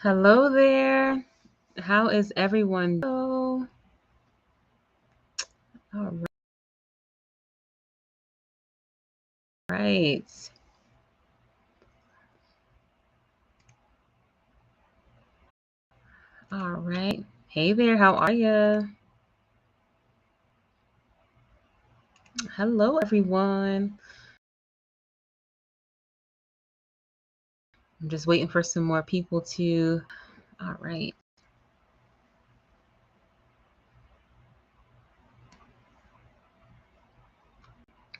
Hello there. How is everyone? All right. All right. Hey there. How are you? Hello, everyone. I'm just waiting for some more people to. All right.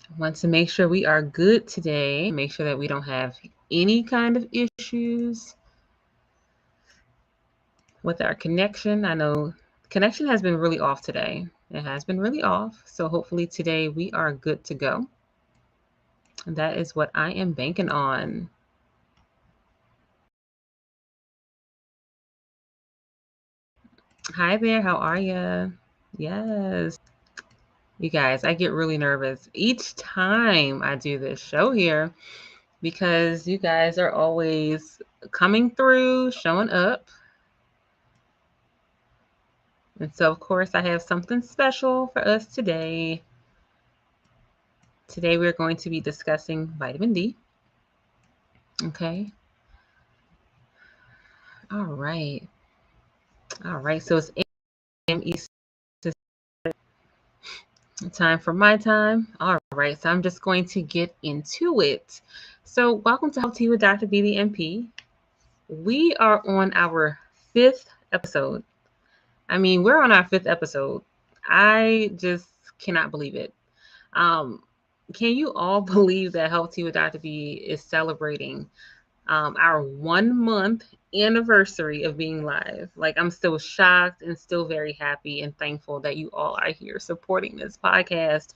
I want to make sure we are good today. Make sure that we don't have any kind of issues with our connection. I know connection has been really off today. It has been really off. So hopefully today we are good to go. And that is what I am banking on. Hi there. How are you? Yes. You guys, I get really nervous each time I do this show here because you guys are always coming through, showing up. And so, of course, I have something special for us today. Today, we're going to be discussing vitamin D. Okay. All right. All right. So it's 8 a.m. Eastern time for my time. All right. So I'm just going to get into it. So, welcome to Health Tea with Dr. BD MP. We are on our 5th episode. I mean, we're on our 5th episode. I just cannot believe it. Um, can you all believe that Health Tea with Dr. B is celebrating our 1 month anniversary of being live? Like, I'm still shocked and still very happy and thankful that you all are here supporting this podcast.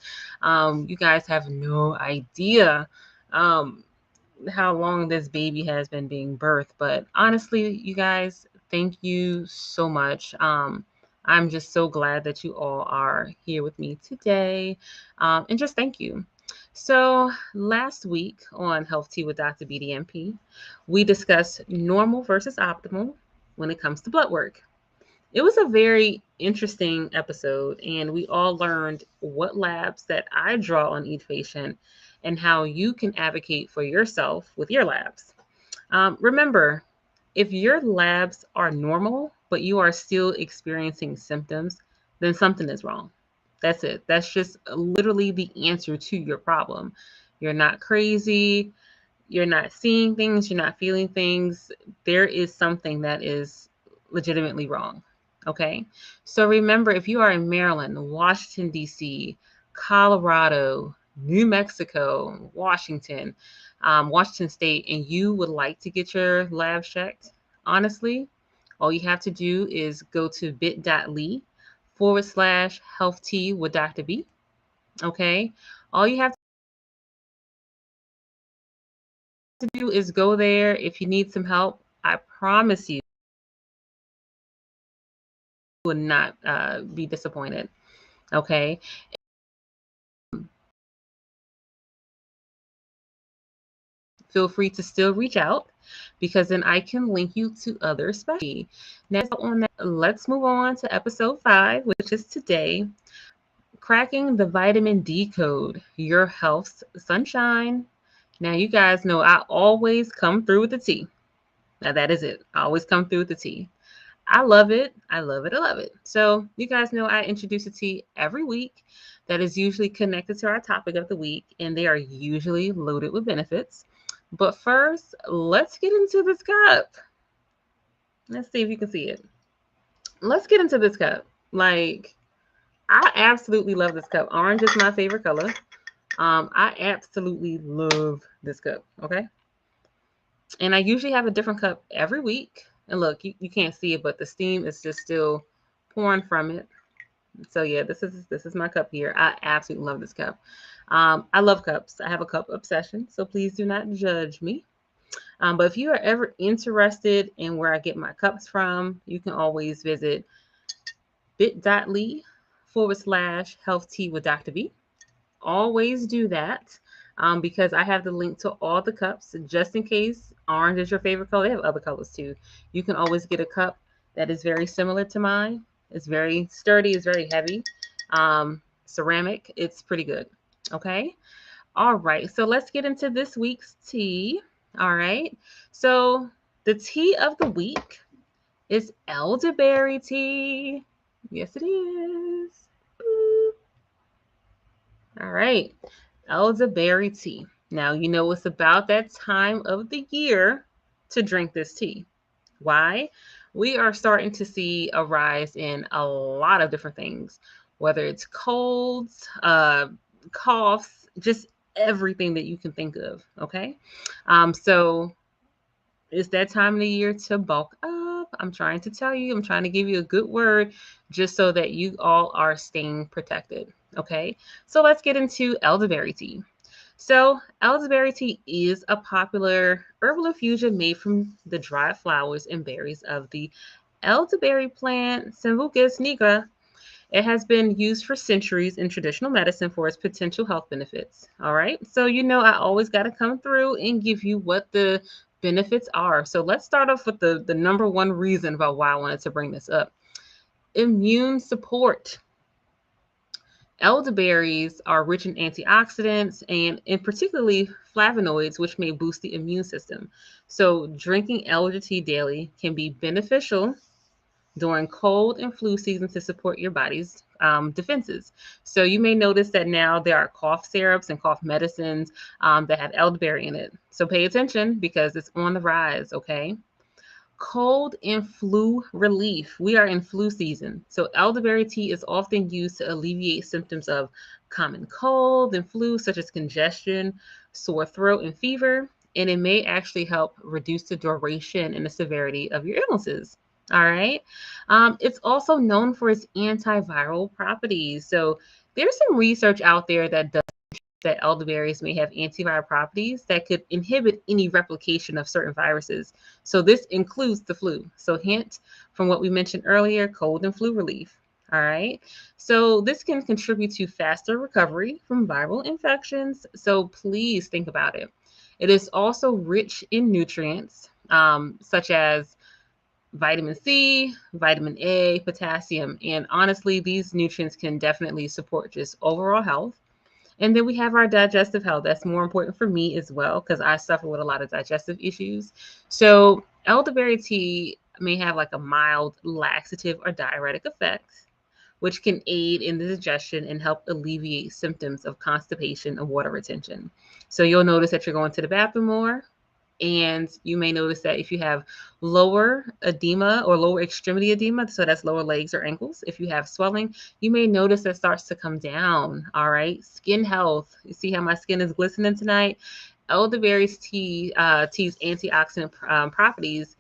You guys have no idea. How long this baby has been being birthed. But honestly, you guys, thank you so much. I'm just so glad that you all are here with me today. And just thank you. So, last week on Health Tea with Dr. BDMP, we discussed normal versus optimal when it comes to blood work. It was a very interesting episode, and we all learned what labs that I draw on each patient and how you can advocate for yourself with your labs. Remember, if your labs are normal, but you are still experiencing symptoms, then something is wrong. That's it. That's just literally the answer to your problem. You're not crazy. You're not seeing things. You're not feeling things. There is something that is legitimately wrong. Okay. So remember, if you are in Maryland, Washington, D.C., Colorado, New Mexico, Washington, Washington State, and you would like to get your lab checked, honestly, all you have to do is go to bit.ly/health tea with Dr. B. Okay. All you have to do is go there. If you need some help, I promise you will not be disappointed. Okay. Feel free to still reach out because then I can link you to other specialties. Now, on that, let's move on to episode 5, which is today, cracking the vitamin D code, your health's sunshine. Now, you guys know I always come through with the tea. Now, that is it. I always come through with the tea. I love it. I love it. I love it. So, you guys know I introduce a tea every week that is usually connected to our topic of the week, and they are usually loaded with benefits. But first, let's get into this cup. Let's see if you can see it. Let's get into this cup. Like, I absolutely love this cup. Orange is my favorite color. I absolutely love this cup. Okay. And I usually have a different cup every week. And look, you can't see it, but the steam is just still pouring from it. So yeah, this is my cup here. I absolutely love this cup. I love cups. I have a cup obsession, so please do not judge me. But if you are ever interested in where I get my cups from, you can always visit bit.ly/health tea with Dr. B. Always do that. because I have the link to all the cups just in case orange is your favorite color. They have other colors too. You can always get a cup that is very similar to mine. It's very sturdy, it's very heavy. Ceramic, it's pretty good. Okay. All right. So let's get into this week's tea. All right. So the tea of the week is elderberry tea. Yes, it is. Boop. All right. Elderberry tea. Now, you know it's about that time of the year to drink this tea. Why? We are starting to see a rise in a lot of different things, whether it's colds, coughs, just everything that you can think of. Okay. So it's that time of the year to bulk up. I'm trying to tell you, I'm trying to give you a good word just so that you all are staying protected. Okay. So let's get into elderberry tea. So, elderberry tea is a popular herbal infusion made from the dried flowers and berries of the elderberry plant, Sambucus nigra. It has been used for centuries in traditional medicine for its potential health benefits. All right. So, I always got to come through and give you what the benefits are. So, let's start off with the number one reason about why I wanted to bring this up: immune support. Elderberries are rich in antioxidants and in particularly flavonoids, which may boost the immune system. So, drinking elder tea daily can be beneficial during cold and flu season to support your body's defenses. So, you may notice that now there are cough syrups and cough medicines that have elderberry in it. So, pay attention because it's on the rise, okay? Cold and flu relief. We are in flu season. So, elderberry tea is often used to alleviate symptoms of common cold and flu, such as congestion, sore throat, and fever. And it may actually help reduce the duration and the severity of your illnesses. All right. It's also known for its antiviral properties. So, there's some research out there that elderberries may have antiviral properties that could inhibit any replication of certain viruses. So this includes the flu. So hint from what we mentioned earlier, cold and flu relief. All right. So this can contribute to faster recovery from viral infections. So please think about it. It is also rich in nutrients such as vitamin C, vitamin A, potassium. And honestly, these nutrients can definitely support just overall health. And then we have our digestive health. That's more important for me as well because I suffer with a lot of digestive issues. So, elderberry tea may have like a mild laxative or diuretic effect, which can aid in the digestion and help alleviate symptoms of constipation and water retention. So, you'll notice that you're going to the bathroom more. And you may notice that if you have lower edema or lower extremity edema, so that's lower legs or ankles, if you have swelling, you may notice that starts to come down. All right. Skin health. You see how my skin is glistening tonight? Elderberry's tea's antioxidant properties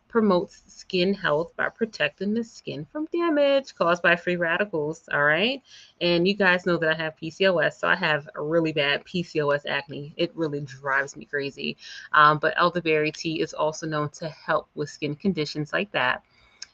promotes skin health by protecting the skin from damage caused by free radicals. All right. And you guys know that I have PCOS. So I have a really bad PCOS acne. It really drives me crazy. But elderberry tea is also known to help with skin conditions like that.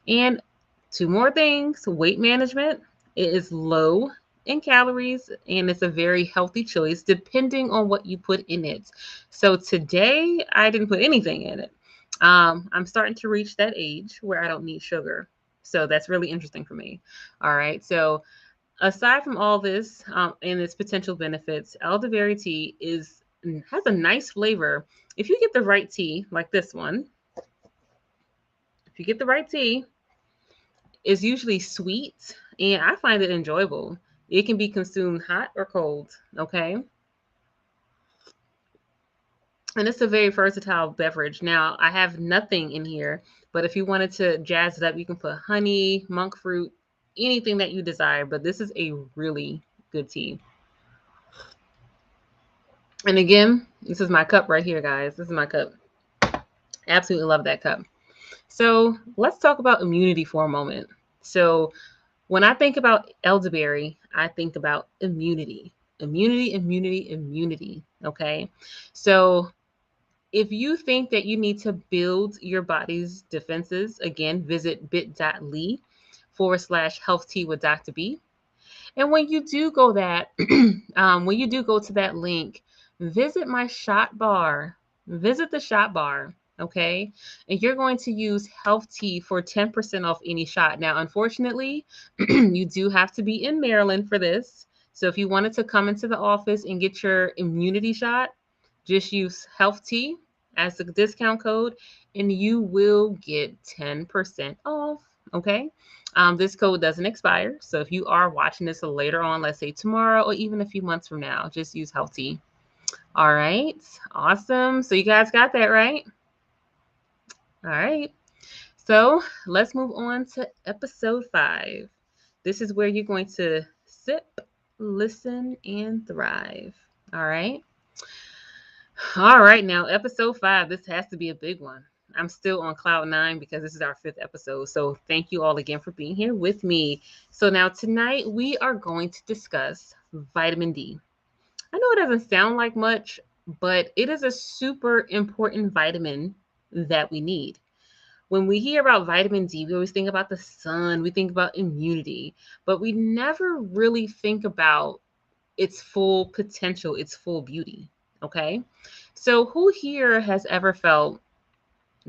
And two more things: weight management. It is low in calories and it's a very healthy choice depending on what you put in it. So today I didn't put anything in it. I'm starting to reach that age where I don't need sugar. So that's really interesting for me. All right. So aside from all this and its potential benefits, elderberry tea has a nice flavor. If you get the right tea, like this one, if you get the right tea, it's usually sweet and I find it enjoyable. It can be consumed hot or cold. Okay. And it's a very versatile beverage. Now, I have nothing in here, but if you wanted to jazz it up, you can put honey, monk fruit, anything that you desire. But this is a really good tea. And again, this is my cup right here, guys. This is my cup. Absolutely love that cup. So let's talk about immunity for a moment. So when I think about elderberry, I think about immunity. Immunity, immunity, immunity. Okay. So if you think that you need to build your body's defenses, again, visit bit.ly/health tea with Dr. B. And when you do go when you do go to that link, visit my shot bar. Visit the shot bar, okay? And you're going to use Health Tea for 10% off any shot. Now, unfortunately, you do have to be in Maryland for this. So if you wanted to come into the office and get your immunity shot, just use Health Tea as the discount code and you will get 10% off, okay? This code doesn't expire. So if you are watching this later on, let's say tomorrow or even a few months from now, just use Health Tea. All right, awesome. So you guys got that right? All right. So let's move on to episode 5. This is where you're going to sip, listen, and thrive. All right. All right. Now, episode 5. This has to be a big one. I'm still on cloud 9 because this is our 5th episode. So thank you all again for being here with me. So now tonight we are going to discuss vitamin D. I know it doesn't sound like much, but it is a super important vitamin that we need. When we hear about vitamin D, we always think about the sun, we think about immunity, but we never really think about its full potential, its full beauty. Okay. So, who here has ever felt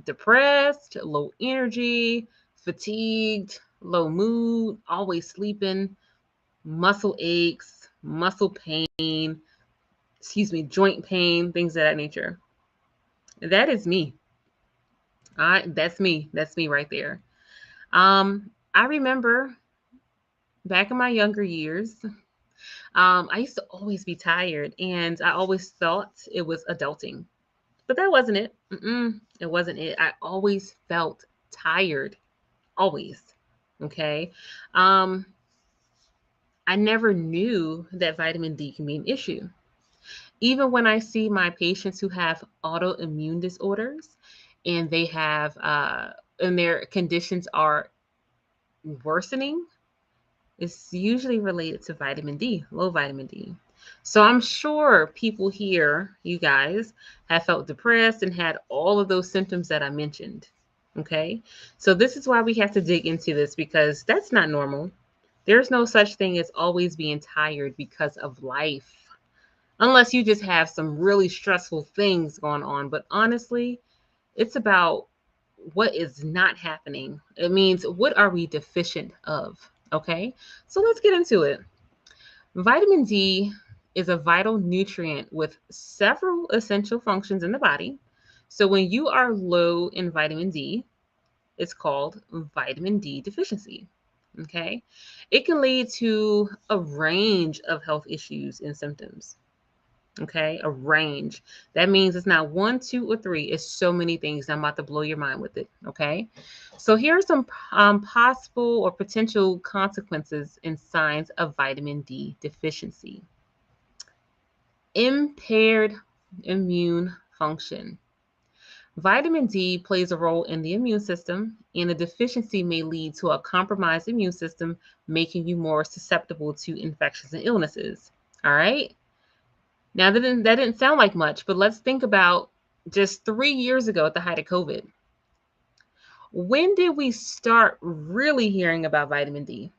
depressed, low energy, fatigued, low mood, always sleeping, muscle aches, muscle pain, joint pain, things of that nature? That is me. That's me. That's me right there. I remember back in my younger years, I used to always be tired, and I always thought it was adulting, but that wasn't it. It wasn't it. I always felt tired, always. Okay. Um, I never knew that vitamin D can be an issue. Even when I see my patients who have autoimmune disorders and they have, and their conditions are worsening, it's usually related to vitamin D, low vitamin D. So I'm sure people here, you guys, have felt depressed and had all of those symptoms that I mentioned. Okay. So this is why we have to dig into this because that's not normal. There's no such thing as always being tired because of life, unless you just have some really stressful things going on. But honestly, it's about what is not happening. It means what are we deficient of? Okay, so let's get into it. Vitamin D is a vital nutrient with several essential functions in the body. So when you are low in vitamin D, it's called vitamin D deficiency. Okay, it can lead to a range of health issues and symptoms. Okay, a range. That means it's not one, two, or three. It's so many things. I'm about to blow your mind with it. Okay, so here are some possible or potential consequences and signs of vitamin D deficiency. Impaired immune function. Vitamin D plays a role in the immune system, and a deficiency may lead to a compromised immune system, making you more susceptible to infections and illnesses. All right. Now, that didn't sound like much, but let's think about just 3 years ago at the height of COVID. When did we start really hearing about vitamin D?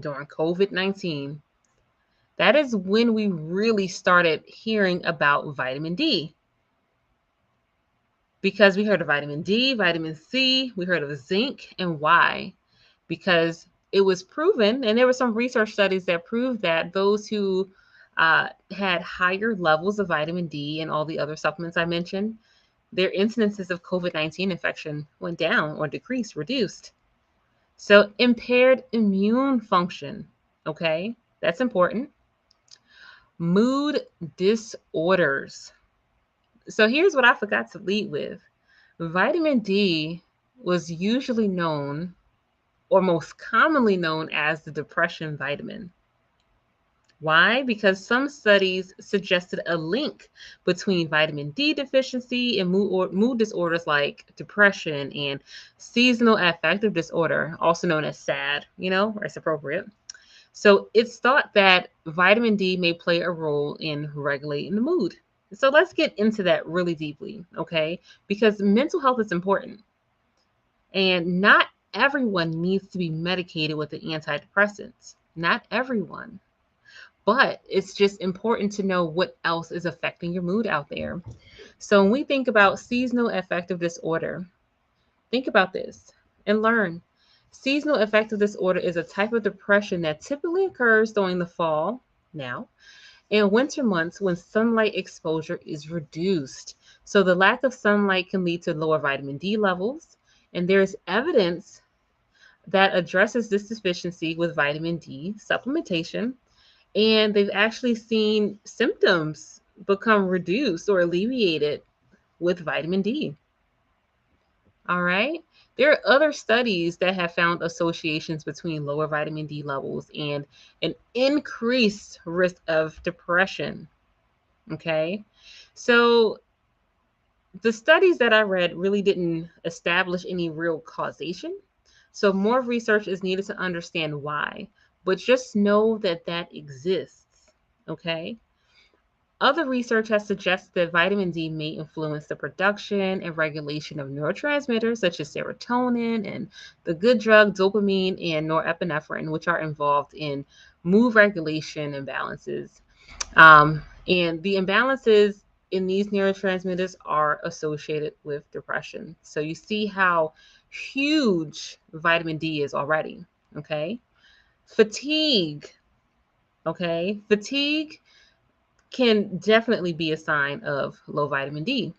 During COVID-19. That is when we really started hearing about vitamin D. Because we heard of vitamin D, vitamin C, we heard of zinc, and why? Because it was proven, and there were some research studies that proved that those who had higher levels of vitamin D and all the other supplements I mentioned, their incidences of COVID-19 infection went down or decreased, reduced. So impaired immune function, okay? That's important. Mood disorders. So here's what I forgot to lead with. Vitamin D was usually known or most commonly known as the depression vitamin. Why? Because some studies suggested a link between vitamin D deficiency and mood disorders like depression and seasonal affective disorder, also known as SAD, where it's appropriate. So it's thought that vitamin D may play a role in regulating the mood. So let's get into that really deeply, okay? Because mental health is important. And not everyone needs to be medicated with the antidepressants. Not everyone. but it's just important to know what else is affecting your mood out there. So when we think about seasonal affective disorder, think about this and learn. Seasonal affective disorder is a type of depression that typically occurs during the fall now and winter months when sunlight exposure is reduced. So the lack of sunlight can lead to lower vitamin D levels, and there is evidence that addresses this deficiency with vitamin D supplementation, and they've actually seen symptoms become reduced or alleviated with vitamin D. All right. There are other studies that have found associations between lower vitamin D levels and an increased risk of depression. Okay. So the studies that I read really didn't establish any real causation. So more research is needed to understand why, but just know that that exists. Okay. Other research has suggested that vitamin D may influence the production and regulation of neurotransmitters such as serotonin and the good drug dopamine and norepinephrine, which are involved in mood regulation imbalances. And the imbalances in these neurotransmitters are associated with depression. So you see how huge vitamin D is already. Okay. Fatigue. Okay. Fatigue can definitely be a sign of low vitamin D.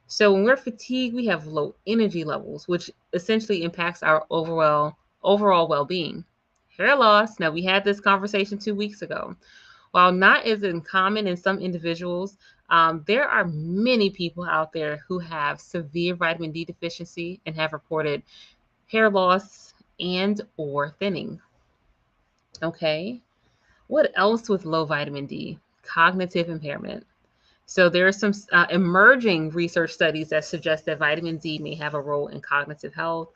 So when we're fatigued, we have low energy levels, which essentially impacts our overall well-being. Hair loss. Now we had this conversation 2 weeks ago. While not as uncommon in some individuals, there are many people out there who have severe vitamin D deficiency and have reported hair loss and or thinning. Okay. What else with low vitamin D? Cognitive impairment. So there are some emerging research studies that suggest that vitamin D may have a role in cognitive health,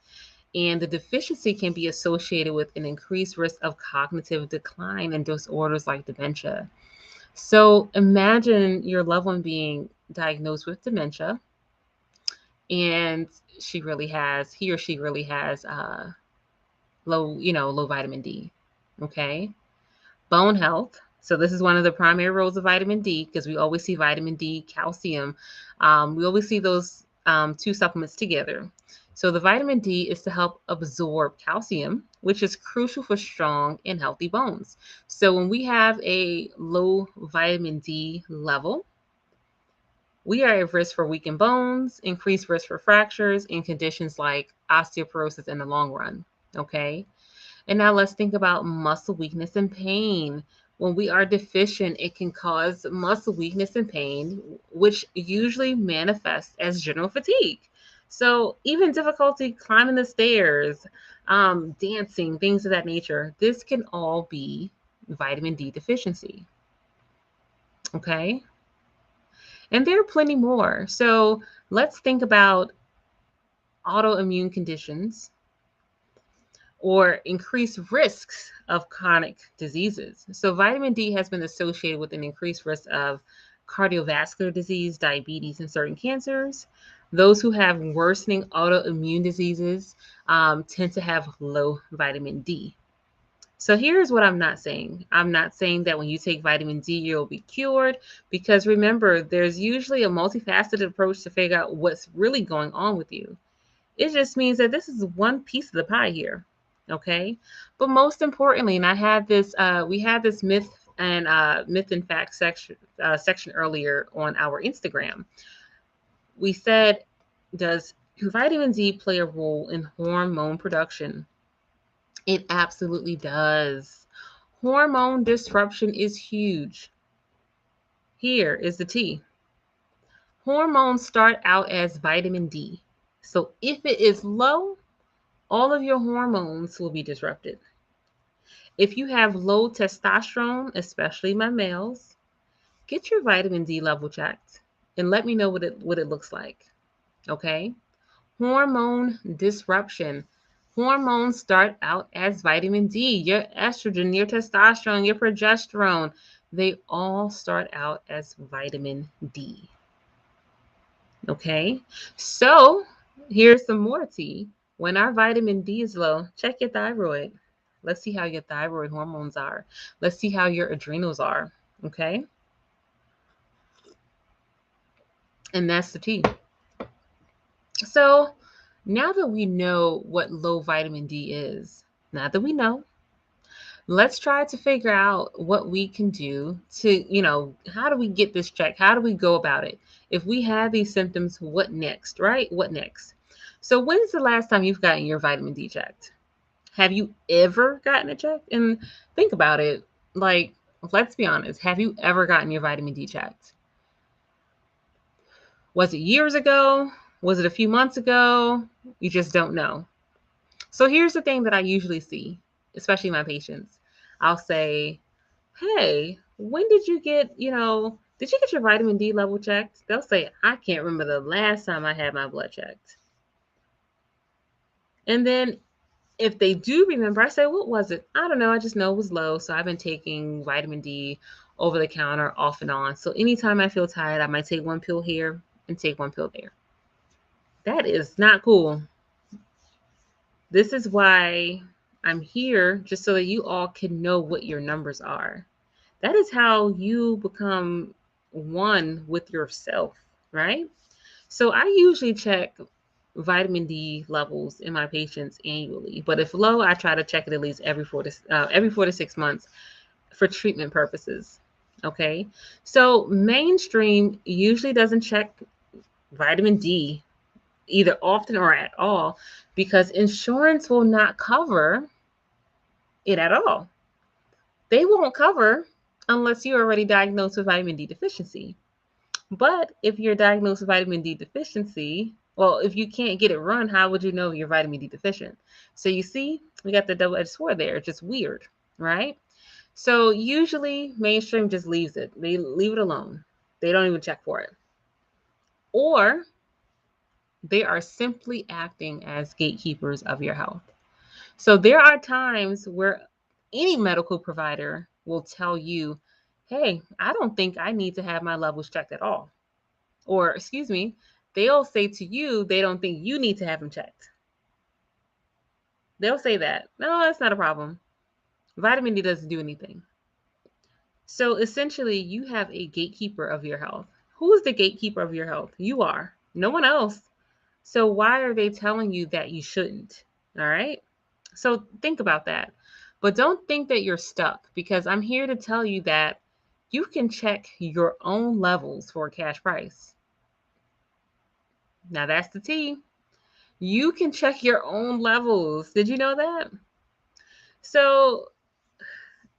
and the deficiency can be associated with an increased risk of cognitive decline and disorders like dementia. So imagine your loved one being diagnosed with dementia, and he or she really has low vitamin D. Okay. Bone health. So this is one of the primary roles of vitamin D because we always see vitamin D, calcium. We always see those two supplements together. So the vitamin D is to help absorb calcium, which is crucial for strong and healthy bones. So when we have a low vitamin D level, we are at risk for weakened bones, increased risk for fractures, and conditions like osteoporosis in the long run. Okay. And now let's think about muscle weakness and pain. When we are deficient, it can cause muscle weakness and pain, which usually manifests as general fatigue. So even difficulty climbing the stairs, dancing, things of that nature, this can all be vitamin D deficiency. Okay. And there are plenty more. So let's think about autoimmune conditions or increased risks of chronic diseases. So, vitamin D has been associated with an increased risk of cardiovascular disease, diabetes, and certain cancers. Those who have worsening autoimmune diseases tend to have low vitamin D. So, here's what I'm not saying. I'm not saying that when you take vitamin D, you'll be cured, because remember, there's usually a multifaceted approach to figure out what's really going on with you. It just means that this is one piece of the pie here. Okay. But most importantly, and we had this myth and fact section earlier on our Instagram. We said, does vitamin D play a role in hormone production? It absolutely does. Hormone disruption is huge. Here is the T. Hormones start out as vitamin D. So if it is low, all of your hormones will be disrupted. If you have low testosterone, especially my males, get your vitamin D level checked and let me know what it looks like. Okay? Hormone disruption. Hormones start out as vitamin D. Your estrogen, your testosterone, your progesterone, they all start out as vitamin D. Okay? So, here's some more tea. When our vitamin D is low, check your thyroid. Let's see how your thyroid hormones are. Let's see how your adrenals are. Okay. And that's the tea. So now that we know what low vitamin D is, now that we know, let's try to figure out what we can do to, how do we get this checked? How do we go about it? If we have these symptoms, what next, right? What next? So when's the last time you've gotten your vitamin D checked? Have you ever gotten it checked? And think about it. Like, let's be honest. Have you ever gotten your vitamin D checked? Was it years ago? Was it a few months ago? You just don't know. So here's the thing that I usually see, especially my patients. I'll say, hey, when did you get your vitamin D level checked? They'll say, I can't remember the last time I had my blood checked. And then if they do remember, I say, what was it? I don't know. I just know it was low. So I've been taking vitamin D over the counter off and on. So anytime I feel tired, I might take one pill here and take one pill there. That is not cool. This is why I'm here, just so that you all can know what your numbers are. That is how you become one with yourself, right? So I usually check vitamin D levels in my patients annually, but if low, I try to check it at least every 4 to 6 months for treatment purposes. Okay, so mainstream usually doesn't check vitamin D either often or at all because insurance will not cover it at all. They won't cover unless you're already diagnosed with vitamin D deficiency. But if you're diagnosed with vitamin D deficiency, well, if you can't get it run, how would you know you're vitamin D deficient? So you see, we got the double-edged sword there. It's just weird, right? So usually mainstream just leaves it. They leave it alone. They don't even check for it. Or they are simply acting as gatekeepers of your health. So there are times where any medical provider will tell you, hey, I don't think I need to have my levels checked at all. Or, excuse me, they'll say to you, they don't think you need to have them checked. They'll say that. No, that's not a problem. Vitamin D doesn't do anything. So essentially, you have a gatekeeper of your health. Who is the gatekeeper of your health? You are. No one else. So why are they telling you that you shouldn't? All right. So think about that. But don't think that you're stuck because I'm here to tell you that you can check your own levels for a cash price. Now that's the T. You can check your own levels. Did you know that? So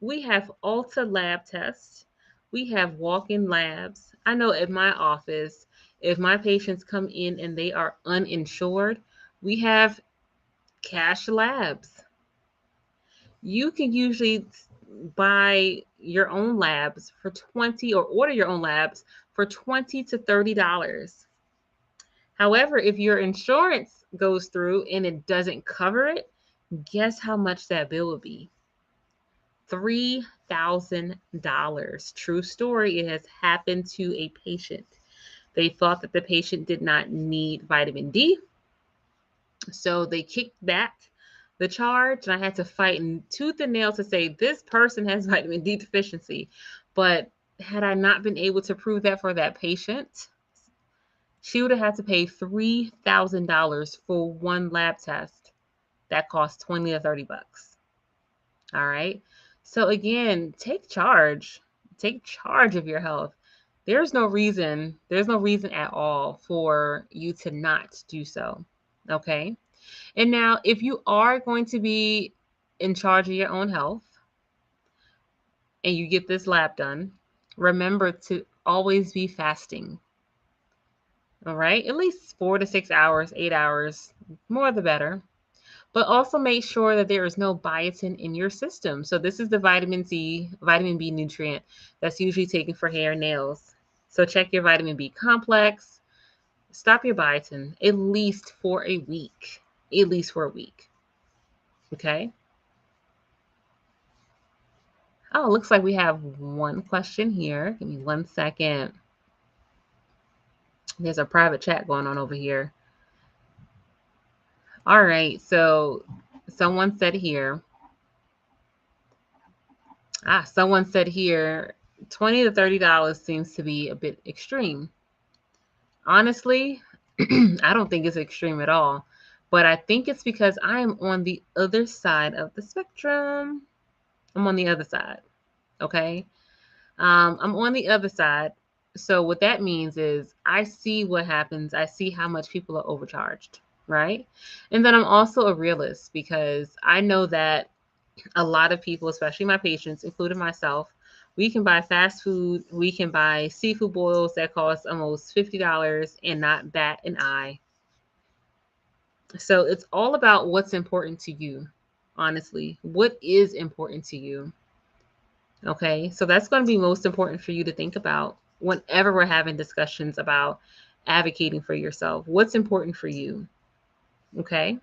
we have Ulta lab tests. We have walk-in labs. I know at my office, if my patients come in and they are uninsured, we have cash labs. You can usually buy your own labs for 20 or order your own labs for $20 to $30. However, if your insurance goes through and it doesn't cover it, guess how much that bill will be? $3,000. True story. It has happened to a patient. They thought that the patient did not need vitamin D. So they kicked back the charge, and I had to fight tooth and nail to say this person has vitamin D deficiency. But had I not been able to prove that for that patient, she would have had to pay $3,000 for one lab test that cost 20 to 30 bucks. All right. So again, take charge. Take charge of your health. There's no reason at all for you to not do so. Okay. And now, if you are going to be in charge of your own health and you get this lab done, remember to always be fasting. All right. At least 4 to 6 hours, 8 hours, more the better. But also make sure that there is no biotin in your system. So this is the vitamin B nutrient that's usually taken for hair and nails. So check your vitamin B complex. Stop your biotin at least for a week. At least for a week. Okay. Oh, it looks like we have one question here. Give me 1 second. There's a private chat going on over here. All right. So someone said here, Someone said here, $20 to $30 seems to be a bit extreme. Honestly, I don't think it's extreme at all, but I think it's because I am on the other side of the spectrum. I'm on the other side. Okay. I'm on the other side. So what that means is I see what happens. I see how much people are overcharged, right? And then I'm also a realist because I know that a lot of people, especially my patients, including myself, we can buy fast food, we can buy seafood boils that cost almost $50 and not bat an eye. So it's all about what's important to you, honestly. What is important to you? Okay, so that's going to be most important for you to think about whenever we're having discussions about advocating for yourself. What's important for you? Okay,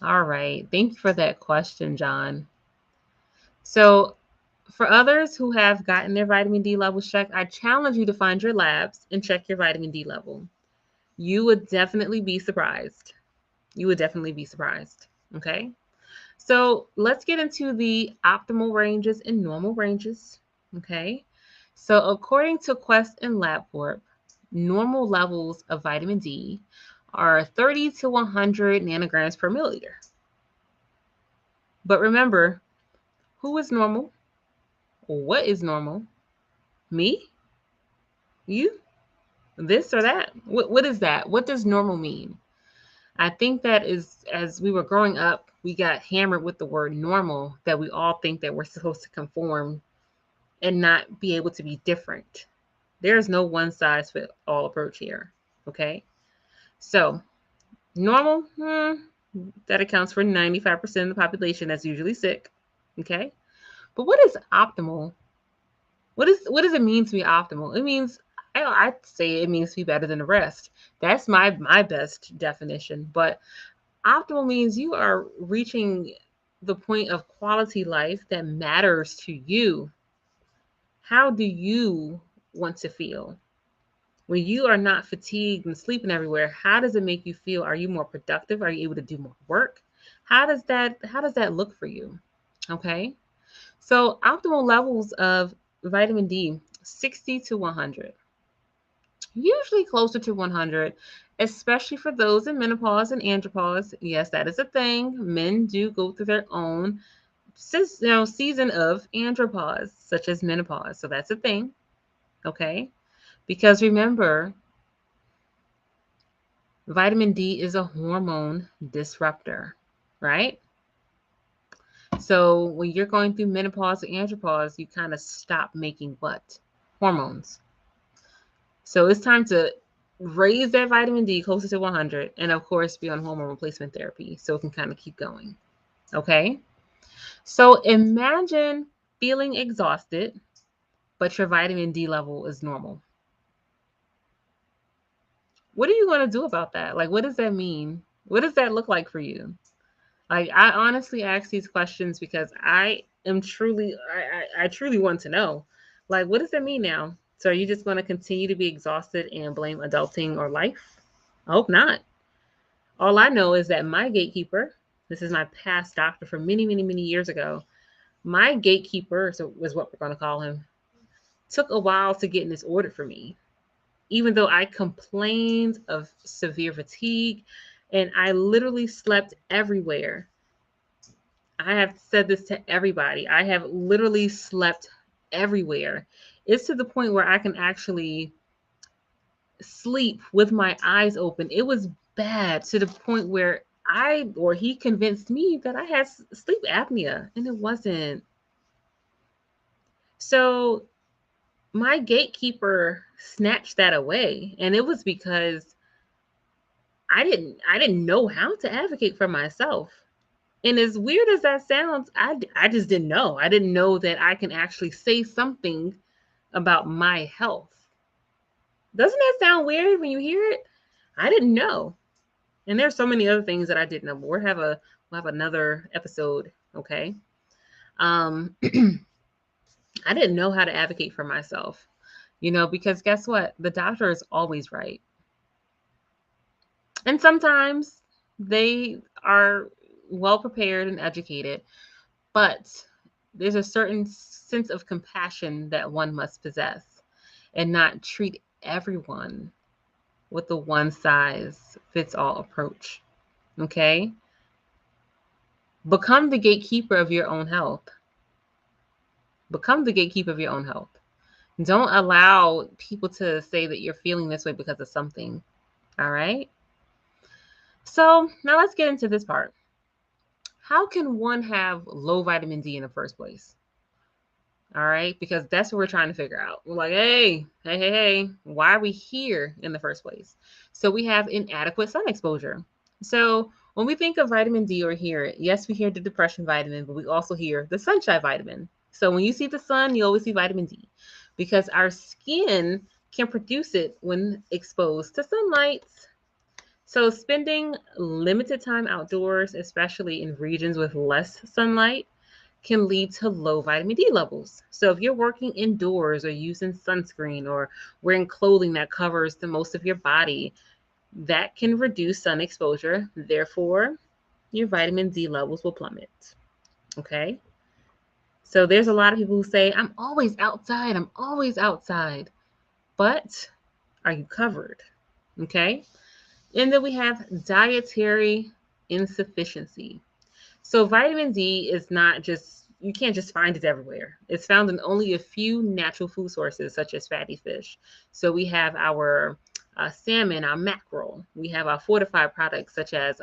all right. Thank you for that question, John. So, for others who have gotten their vitamin D levels checked, I challenge you to find your labs and check your vitamin D level. You would definitely be surprised. You would definitely be surprised. Okay. So let's get into the optimal ranges and normal ranges. Okay. So according to Quest and LabCorp, normal levels of vitamin D are 30 to 100 nanograms per milliliter. But remember, who is normal? What is normal? Me? You? This or that? What is that? What does normal mean? I think that is, as we were growing up, we got hammered with the word normal, that we all think that we're supposed to conform and not be able to be different. There is no one size fit all approach here. Okay. So, normal, that accounts for 95% of the population that's usually sick. Okay. But what is optimal? What does it mean to be optimal? It means I'd say it means to be better than the rest. That's my best definition. But optimal means you are reaching the point of quality life that matters to you. How do you want to feel? When you are not fatigued and sleeping everywhere, how does it make you feel? Are you more productive? Are you able to do more work? How does that look for you? Okay? So optimal levels of vitamin D, 60 to 100. Usually closer to 100, especially for those in menopause and andropause. Yes, that is a thing. Men do go through their own season of andropause, such as menopause. So that's a thing. Okay. Because remember, vitamin D is a hormone disruptor, right? So when you're going through menopause or andropause, you kind of stop making what? Hormones. So it's time to raise that vitamin D closer to 100 and of course be on hormone replacement therapy so it can kind of keep going. Okay? So imagine feeling exhausted, but your vitamin D level is normal. What are you going to do about that? Like, what does that mean? What does that look like for you? Like, I honestly ask these questions because I truly want to know. Like, what does that mean now? So, are you just going to continue to be exhausted and blame adulting or life? I hope not. All I know is that my gatekeeper, this is my past doctor from many, many, many years ago, my gatekeeper, so was what we're going to call him, took a while to get in this order for me. Even though I complained of severe fatigue and I literally slept everywhere. I have said this to everybody. I have literally slept everywhere. It's to the point where I can actually sleep with my eyes open. It was bad to the point where he convinced me that I had sleep apnea, and it wasn't. So my gatekeeper snatched that away, and it was because I didn't know how to advocate for myself. And as weird as that sounds, I just didn't know. I didn't know that I can actually say something about my health. Doesn't that sound weird when you hear it? I didn't know. And there's so many other things that I didn't know. But we'll have another episode, okay? I didn't know how to advocate for myself, because guess what? The doctor is always right. And sometimes they are well prepared and educated, but there's a certain sense of compassion that one must possess and not treat everyone with the one size fits all approach. Okay? Become the gatekeeper of your own health. Become the gatekeeper of your own health. Don't allow people to say that you're feeling this way because of something. All right? So now let's get into this part. How can one have low vitamin D in the first place? All right, because that's what we're trying to figure out. We're like, hey, why are we here in the first place? So we have inadequate sun exposure. So when we think of vitamin D or hear it, yes, we hear the depression vitamin, but we also hear the sunshine vitamin. So when you see the sun, you always see vitamin D because our skin can produce it when exposed to sunlight. So spending limited time outdoors, especially in regions with less sunlight, can lead to low vitamin D levels. So if you're working indoors or using sunscreen or wearing clothing that covers the most of your body, that can reduce sun exposure. Therefore, your vitamin D levels will plummet. Okay? So there's a lot of people who say, I'm always outside. I'm always outside. But are you covered? Okay? And then we have dietary insufficiency. So vitamin D is not just, you can't just find it everywhere. It's found in only a few natural food sources, such as fatty fish. So we have our salmon, our mackerel. We have our fortified products, such as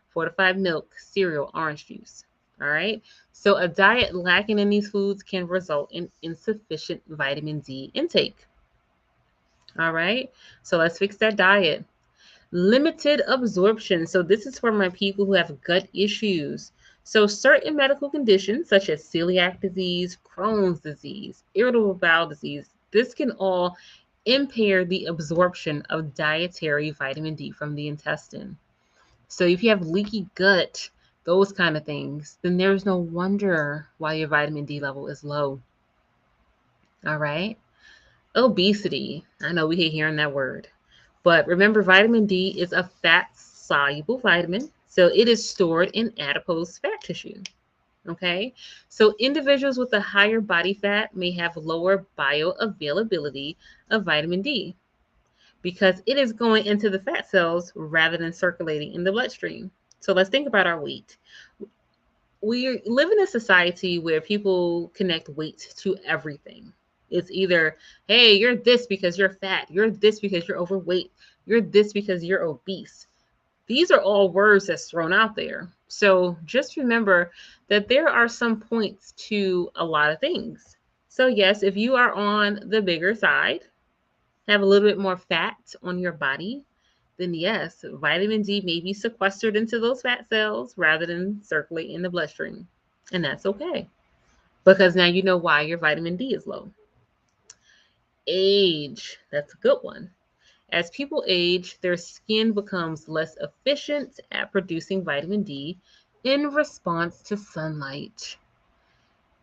fortified milk, cereal, orange juice. All right. So a diet lacking in these foods can result in insufficient vitamin D intake. All right. So let's fix that diet. Limited absorption. So this is for my people who have gut issues. So certain medical conditions such as celiac disease, Crohn's disease, irritable bowel disease, this can all impair the absorption of dietary vitamin D from the intestine. So if you have leaky gut, those kind of things, then there's no wonder why your vitamin D level is low. All right. Obesity. I know we hate hearing that word. But remember, vitamin D is a fat soluble vitamin. So it is stored in adipose fat tissue. Okay. So individuals with a higher body fat may have lower bioavailability of vitamin D because it is going into the fat cells rather than circulating in the bloodstream. So let's think about our weight. We live in a society where people connect weight to everything. It's either, hey, you're this because you're fat, you're this because you're overweight, you're this because you're obese. These are all words that's thrown out there. So just remember that there are some points to a lot of things. So, yes, if you are on the bigger side, have a little bit more fat on your body, then yes, vitamin D may be sequestered into those fat cells rather than circulate in the bloodstream. And that's okay because now you know why your vitamin D is low. Age, that's a good one. As people age, their skin becomes less efficient at producing vitamin D in response to sunlight.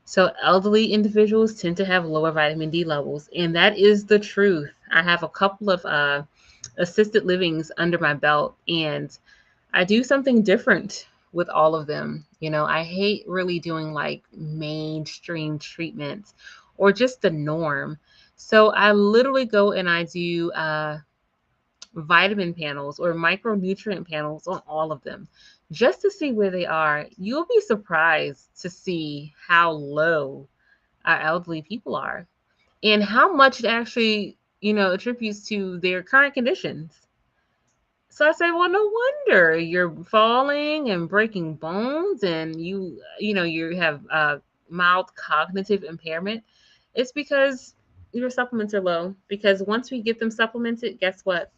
So, elderly individuals tend to have lower vitamin D levels, and that is the truth. I have a couple of assisted livings under my belt, and I do something different with all of them. You know, I hate really doing like mainstream treatments or just the norm. So, I literally go and I do vitamin panels or micronutrient panels on all of them just to see where they are. You'll be surprised to see how low our elderly people are and how much it actually, attributes to their current conditions. So I say, well, no wonder you're falling and breaking bones and you have mild cognitive impairment. It's because your supplements are low. Because once we get them supplemented, guess what?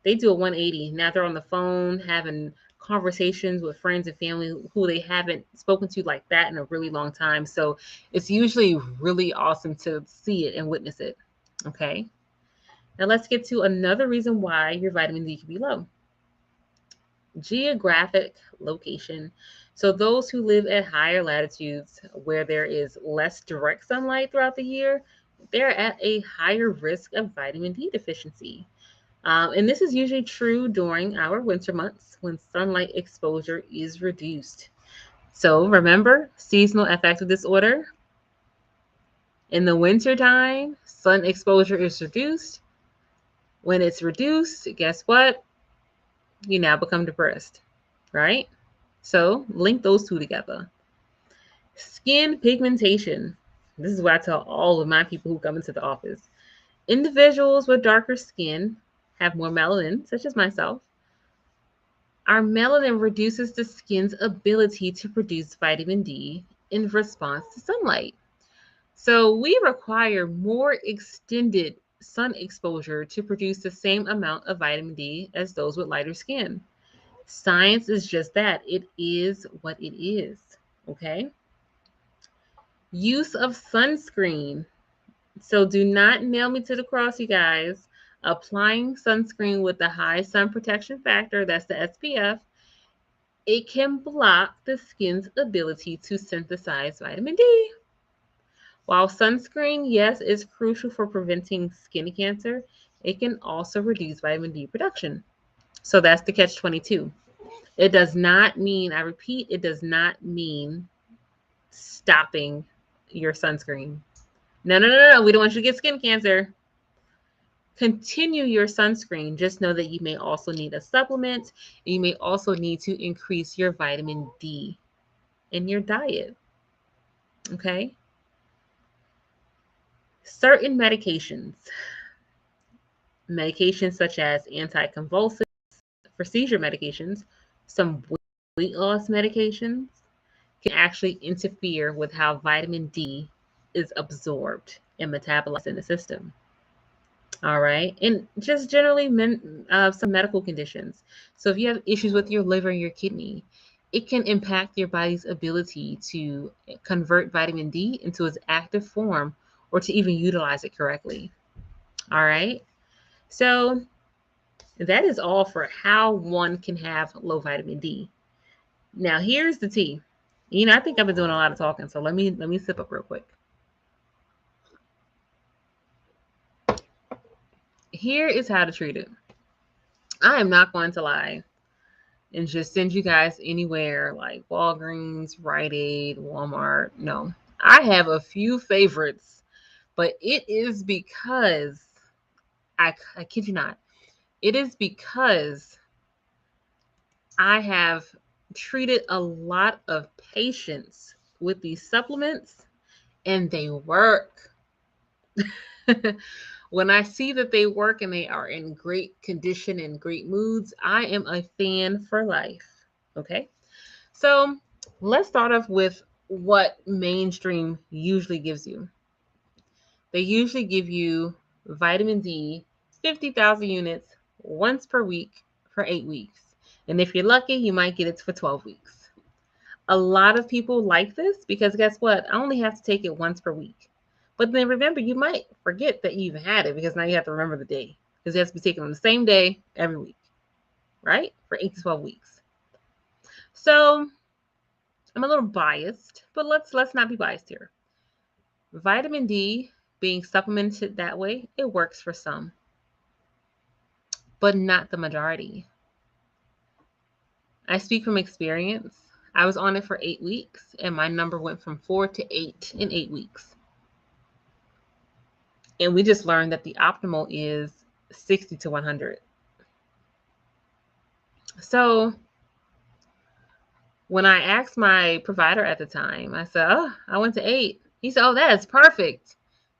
They do a 180. Now they're on the phone having conversations with friends and family who they haven't spoken to like that in a really long time. So it's usually really awesome to see it and witness it. Okay. Now let's get to another reason why your vitamin D can be low. Geographic location. So those who live at higher latitudes where there is less direct sunlight throughout the year, they're at a higher risk of vitamin D deficiency. And this is usually true during our winter months when sunlight exposure is reduced. So remember, seasonal affective disorder. In the wintertime, sun exposure is reduced. When it's reduced, guess what? You now become depressed, right? So link those two together. Skin pigmentation. This is what I tell all of my people who come into the office. Individuals with darker skin have more melanin, such as myself. Our melanin reduces the skin's ability to produce vitamin D in response to sunlight. So we require more extended sun exposure to produce the same amount of vitamin D as those with lighter skin. Science is just that. It is what it is. Okay. Use of sunscreen. So do not nail me to the cross, you guys. Applying sunscreen with the high sun protection factor, that's the SPF, it can block the skin's ability to synthesize vitamin D. While sunscreen, yes, is crucial for preventing skin cancer, it can also reduce vitamin D production. So that's the catch 22. It does not mean, I repeat, it does not mean stopping your sunscreen. No. We don't want you to get skin cancer. Continue your sunscreen. Just know that you may also need a supplement. And you may also need to increase your vitamin D in your diet. Okay. Certain medications such as anticonvulsants, for seizure medications, some weight loss medications can actually interfere with how vitamin D is absorbed and metabolized in the system. All right. And just generally some medical conditions. So if you have issues with your liver and your kidney, it can impact your body's ability to convert vitamin D into its active form or to even utilize it correctly. All right. So that is all for how one can have low vitamin D. Now here's the tea. I think I've been doing a lot of talking, so let me sip up real quick. Here is how to treat it. I am not going to lie and just send you guys anywhere like Walgreens, Rite Aid, Walmart. No, I have a few favorites, but it is because I kid you not, it is because I have treated a lot of patients with these supplements and they work. When I see that they work and they are in great condition and great moods, I am a fan for life. Okay. So let's start off with what mainstream usually gives you. They usually give you vitamin D, 50,000 units once per week for 8 weeks. And if you're lucky, you might get it for 12 weeks. A lot of people like this because guess what? I only have to take it once per week. But then remember, you might forget that you even had it because now you have to remember the day because it has to be taken on the same day every week, right? For 8 to 12 weeks. So I'm a little biased, but let's not be biased here. Vitamin D being supplemented that way, it works for some, but not the majority. I speak from experience. I was on it for 8 weeks and my number went from 4 to 8 in 8 weeks. And we just learned that the optimal is 60 to 100. So when I asked my provider at the time, I said, "Oh, I went to 8." He said, "Oh, that is perfect."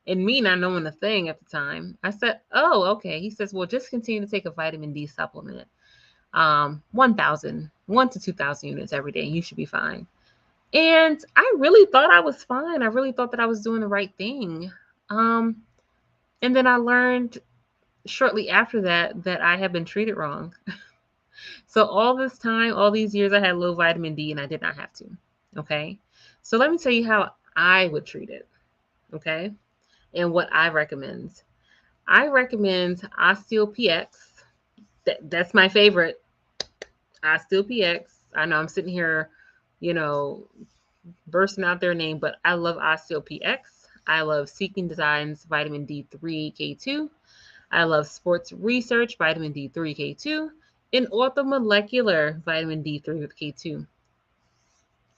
And me not knowing the thing at the time, I said, "Oh, okay." He says, "Well, just continue to take a vitamin D supplement, 1 to 2,000 units every day. You should be fine." And I really thought I was fine. I really thought that I was doing the right thing. And then I learned shortly after that I had been treated wrong. So all this time, all these years, I had low vitamin D and I did not have to. Okay. So let me tell you how I would treat it. Okay. And what I recommend. I recommend OsteoPX. That's my favorite. OsteoPX. I know I'm sitting here, bursting out their name, but I love OsteoPX. I love Seeking Designs Vitamin D3 K2. I love Sports Research Vitamin D3 K2 and Orthomolecular Vitamin D3 with K2.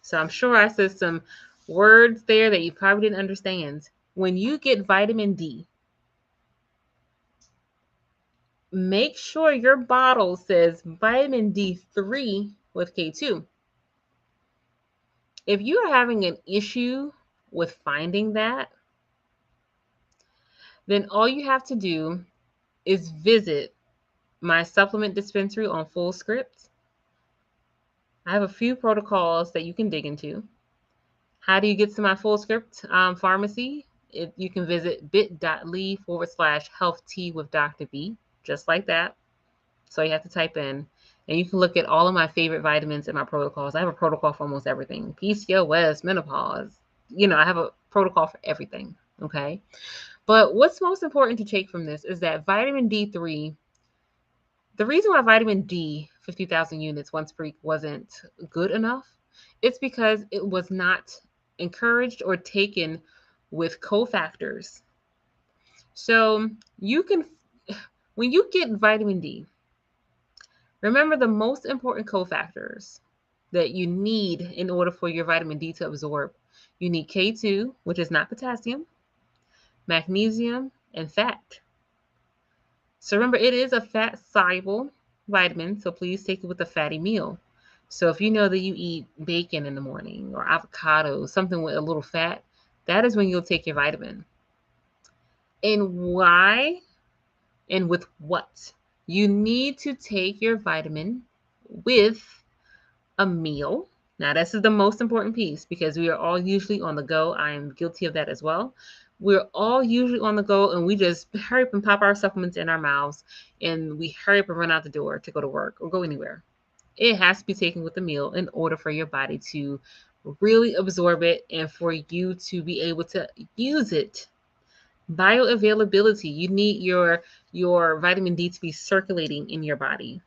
So I'm sure I said some words there that you probably didn't understand. When you get vitamin D, make sure your bottle says vitamin D3 with K2. If you are having an issue with finding that, then all you have to do is visit my supplement dispensary on FullScript. I have a few protocols that you can dig into. How do you get to my FullScript pharmacy? You can visit bit.ly/health tea with Dr. B, just like that. So you have to type in, and you can look at all of my favorite vitamins in my protocols. I have a protocol for almost everything. PCOS, menopause. I have a protocol for everything. Okay. But what's most important to take from this is that vitamin D3, the reason why vitamin D, 50,000 units once per week, wasn't good enough, it's because it was not encouraged or taken with cofactors. So when you get vitamin D, remember the most important cofactors that you need in order for your vitamin D to absorb. You need K2, which is not potassium, magnesium, and fat. So remember, it is a fat-soluble vitamin, so please take it with a fatty meal. So if you know that you eat bacon in the morning or avocado, something with a little fat, that is when you'll take your vitamin. And why and with what? You need to take your vitamin with a meal. Now, this is the most important piece because we are all usually on the go. I am guilty of that as well. We're all usually on the go and we just hurry up and pop our supplements in our mouths and we hurry up and run out the door to go to work or go anywhere. It has to be taken with a meal in order for your body to really absorb it and for you to be able to use it. Bioavailability, you need your vitamin D to be circulating in your body.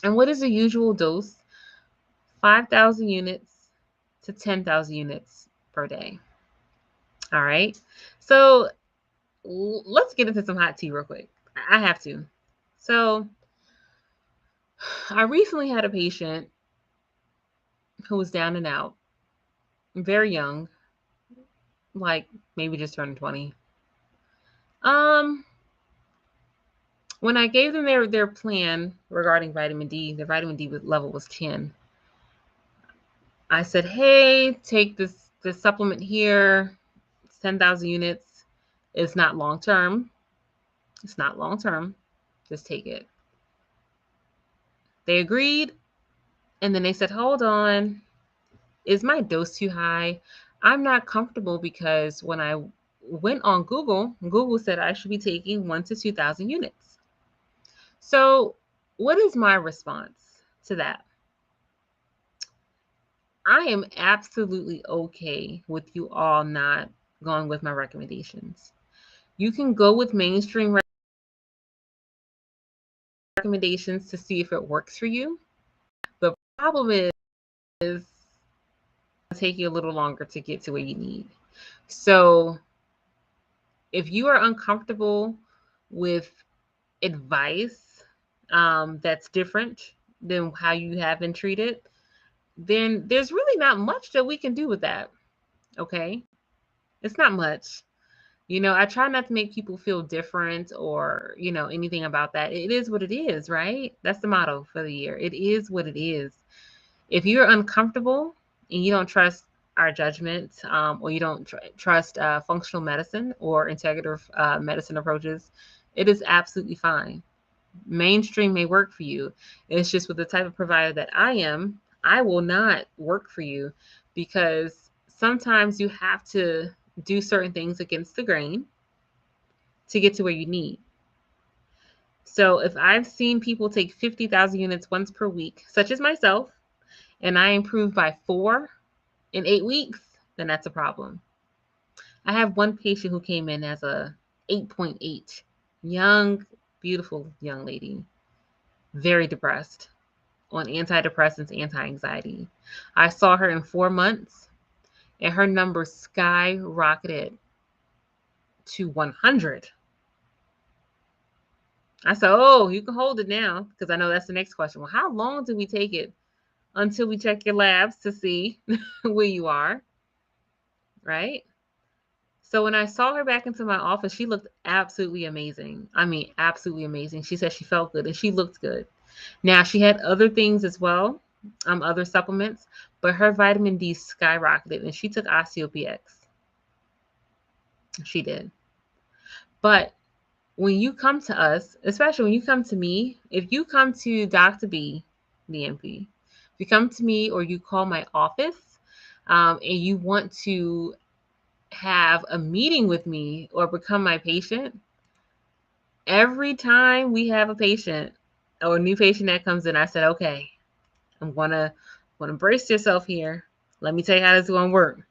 And what is the usual dose? 5,000 units to 10,000 units per day. All right. So let's get into some hot tea real quick. I have to. So I recently had a patient who was down and out, very young, like maybe just turned 20. When I gave them their plan regarding vitamin D, their vitamin D level was 10. I said, hey, take this supplement here. It's 10,000 units. It's not long term. It's not long term. Just take it. They agreed. And then they said, hold on. Is my dose too high? I'm not comfortable because when I went on Google said I should be taking 1,000 to 2,000 units. So what is my response to that? I am absolutely okay with you all not going with my recommendations. You can go with mainstream recommendations to see if it works for you. The problem is it'll take you a little longer to get to where you need. So if you are uncomfortable with advice that's different than how you have been treated, then there's really not much that we can do with that. Okay? It's not much. I try not to make people feel different or, anything about that. It is what it is, right? That's the motto for the year. It is what it is. If you're uncomfortable and you don't trust our judgment or you don't trust functional medicine or integrative medicine approaches, it is absolutely fine. Mainstream may work for you. It's just with the type of provider that I am, I will not work for you because sometimes you have to do certain things against the grain to get to where you need. So if I've seen people take 50,000 units once per week, such as myself, and I improve by 4 in 8 weeks, then that's a problem. I have one patient who came in as a 8.8, young, beautiful young lady, very depressed on antidepressants, anti-anxiety. I saw her in 4 months and her numbers skyrocketed to 100. I said, oh, you can hold it now because I know that's the next question. Well, how long do we take it? until we check your labs to see where you are, right? So when I saw her back into my office, she looked absolutely amazing. I mean, absolutely amazing. She said she felt good and she looked good. Now, she had other things as well, other supplements, but her vitamin D skyrocketed and she took OsteoPX. She did. But when you come to us, especially when you come to me, if you come to Dr. B, the MP, if you come to me or you call my office and you want to have a meeting with me or become my patient, every time we have a patient or a new patient that comes in, I said, okay, I'm gonna brace yourself here. Let me tell you how this is gonna work.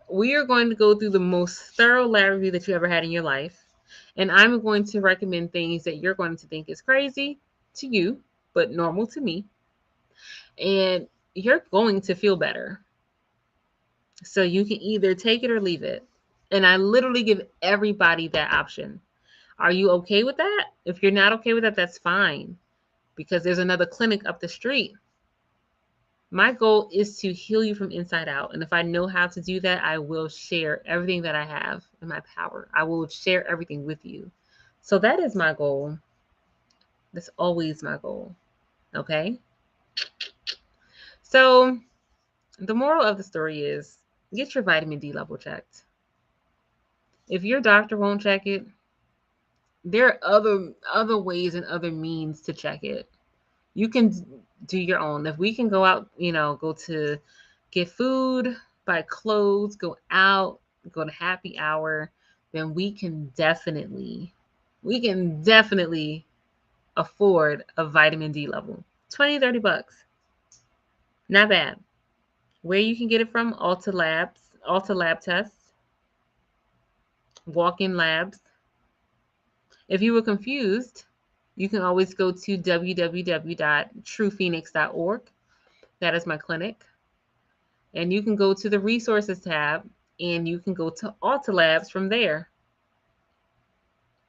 We are going to go through the most thorough lab review that you ever had in your life. And I'm going to recommend things that you're going to think is crazy to you, but normal to me. And you're going to feel better. So you can either take it or leave it. And I literally give everybody that option. Are you okay with that? If you're not okay with that, that's fine, because there's another clinic up the street. My goal is to heal you from inside out. And if I know how to do that, I will share everything that I have in my power. I will share everything with you. So that is my goal. That's always my goal. Okay. So the moral of the story is get your vitamin D level checked. If your doctor won't check it, there are other ways and other means to check it. You can do your own. If we can go out, go to get food, buy clothes, go out, go to happy hour, then we can definitely afford a vitamin D level. 20, 30 bucks. Not bad. Where you can get it from, Ulta Lab Tests, walk-in labs. If you were confused, you can always go to www.truephoenix.org. That is my clinic. And you can go to the resources tab and you can go to Ulta Labs from there.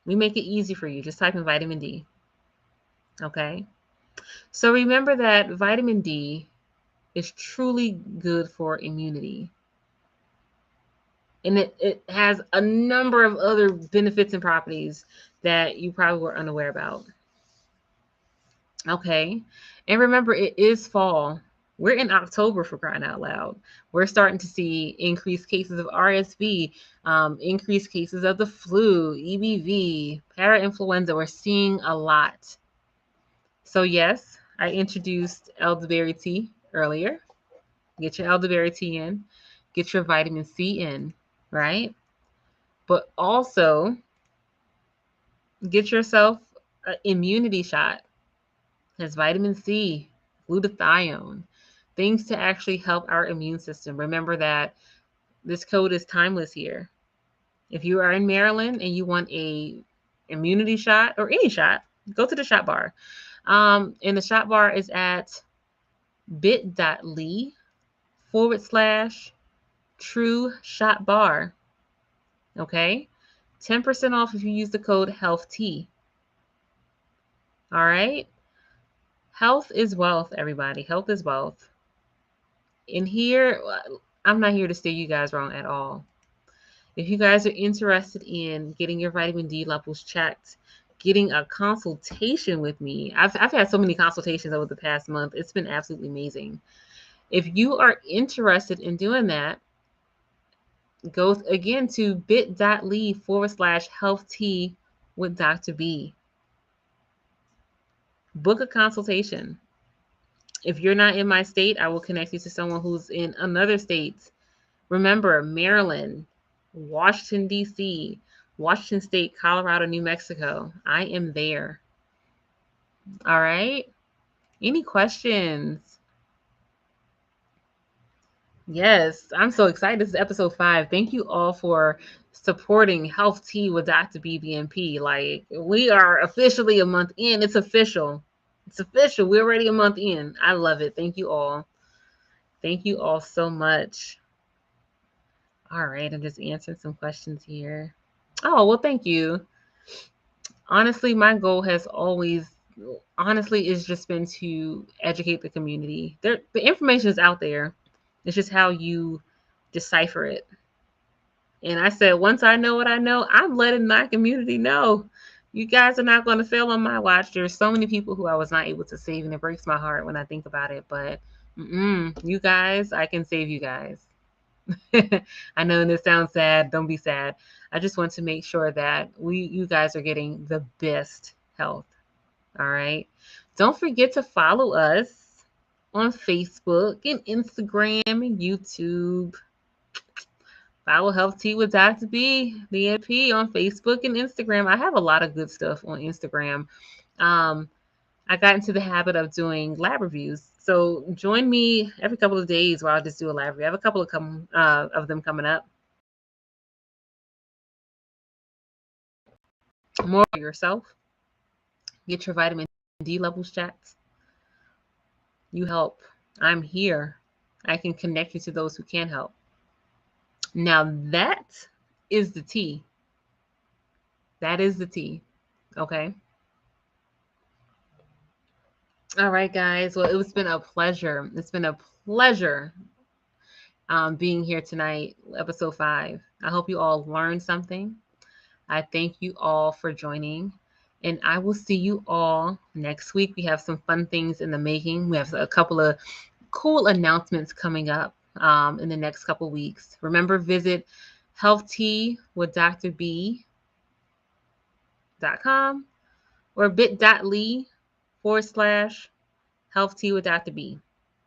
We make it easy for you. Just type in vitamin D. Okay. So remember that vitamin D is truly good for immunity. And it has a number of other benefits and properties that you probably were unaware about. Okay. And remember, it is fall. We're in October, for crying out loud. We're starting to see increased cases of RSV, increased cases of the flu, EBV, parainfluenza. We're seeing a lot. So yes, I introduced elderberry tea earlier. Get your elderberry tea in. Get your vitamin C in, right? But also get yourself an immunity shot. There's vitamin C, glutathione, things to actually help our immune system. Remember that this code is timeless here. If you are in Maryland and you want a immunity shot or any shot, go to the shot bar. And the shot bar is at bit.ly/true shot bar. Okay. 10% off if you use the code HealthT. All right. Health is wealth, everybody. Health is wealth. In here, I'm not here to steer you guys wrong at all. If you guys are interested in getting your vitamin D levels checked, getting a consultation with me, I've had so many consultations over the past month. It's been absolutely amazing. If you are interested in doing that, go again to bit.ly/health with Dr. B. Book a consultation. If you're not in my state, I will connect you to someone who's in another state. Remember, Maryland, Washington, D.C., Washington State, Colorado, New Mexico. I am there. All right. Any questions? Yes, I'm so excited. This is episode 5. Thank you all for supporting Health Tea with Dr. BBMP. Like, we are officially a month in. It's official. It's official. We're already a month in. I love it. Thank you all. Thank you all so much. All right, I'm just answering some questions here. Oh, well, thank you. Honestly, my goal has always honestly, it's just been to educate the community. The information is out there. It's just how you decipher it. And I said, once I know what I know, I'm letting my community know. You guys are not going to fail on my watch. There's so many people who I was not able to save, and it breaks my heart when I think about it. But you guys, I can save you guys. I know this sounds sad. Don't be sad. I just want to make sure that you guys are getting the best health. All right. Don't forget to follow us on Facebook and Instagram and YouTube. Follow Health Tea with Dr. B, the NP on Facebook and Instagram. I have a lot of good stuff on Instagram. I got into the habit of doing lab reviews. So join me every couple of days where I'll just do a lab review. I have a couple of them coming up. More for yourself. Get your vitamin D levels checked. You help. I'm here. I can connect you to those who can help. Now that is the tea. That is the tea. Okay. All right, guys. Well, it's been a pleasure. It's been a pleasure being here tonight, episode 5. I hope you all learned something. I thank you all for joining. And I will see you all next week. We have some fun things in the making. We have a couple of cool announcements coming up in the next couple of weeks. Remember, visit healthtea.com or bit.ly/healthtea with Dr. B.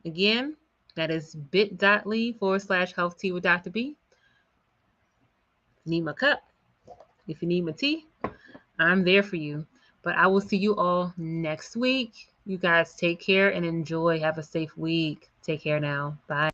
Again, that is bit.ly/healthtea with Dr. B. Need my cup. If you need my tea, I'm there for you. But I will see you all next week. You guys take care and enjoy. Have a safe week. Take care now. Bye.